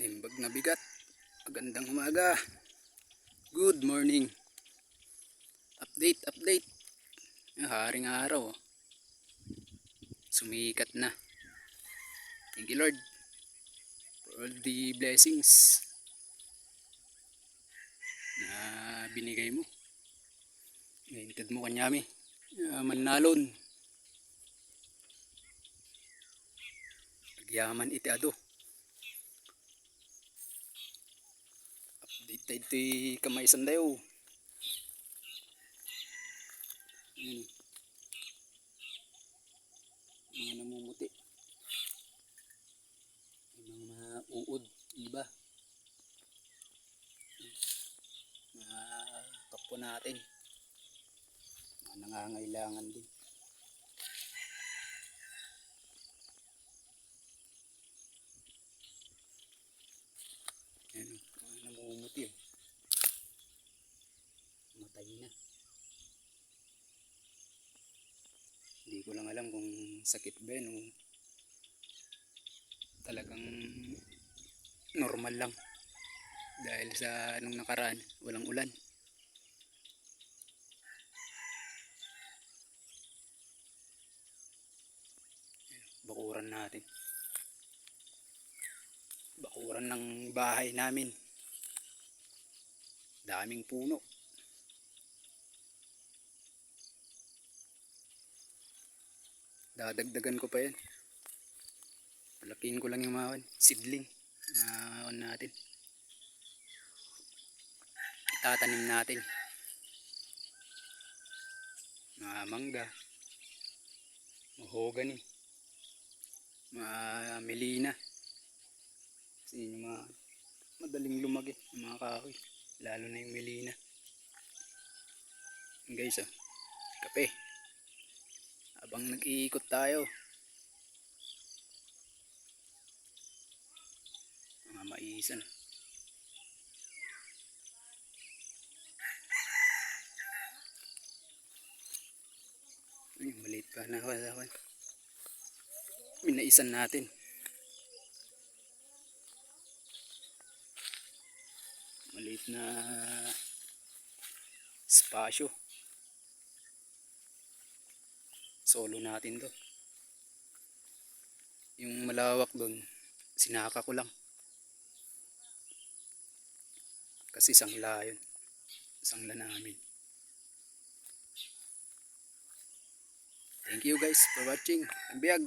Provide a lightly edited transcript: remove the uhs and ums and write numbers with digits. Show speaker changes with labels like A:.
A: Timbag na bigat. Magandang umaga. Good morning. Update. Haring araw. Sumikat na. Thank you Lord for all the blessings na binigay mo. Ngaintad mo kanyami. Manalon. Pagyaman iti ado. Update tayo ito'y kamay sandayo. Mga namumuti. Mga uod. Iba. Mga kapwa natin. Mga nangangailangan din. Ayan, mga namumuti. Matay na. Hindi ko lang alam kung sakit ba yun o talagang normal lang dahil sa nung nakaraan walang ulan. Bakuran natin, bakuran ng bahay namin, daming puno. Dadagdagan ko pa yan, palakihin ko lang yung mga seedling na natin, itatanim natin. Mga mangga, mahogany, mga melina, kasi yung mga madaling lumaki, yung mga kahoy, lalo na yung melina. Guys, kape habang nag-iikot tayo. Mga maisan. Ay, maliit pa na kawan. Minaisan natin. Maliit na spasyo. Solo natin to. Yung malawak doon, sinaka ko lang. Kasi sangla yun. Sangla namin. Thank you guys for watching. Ang biyag.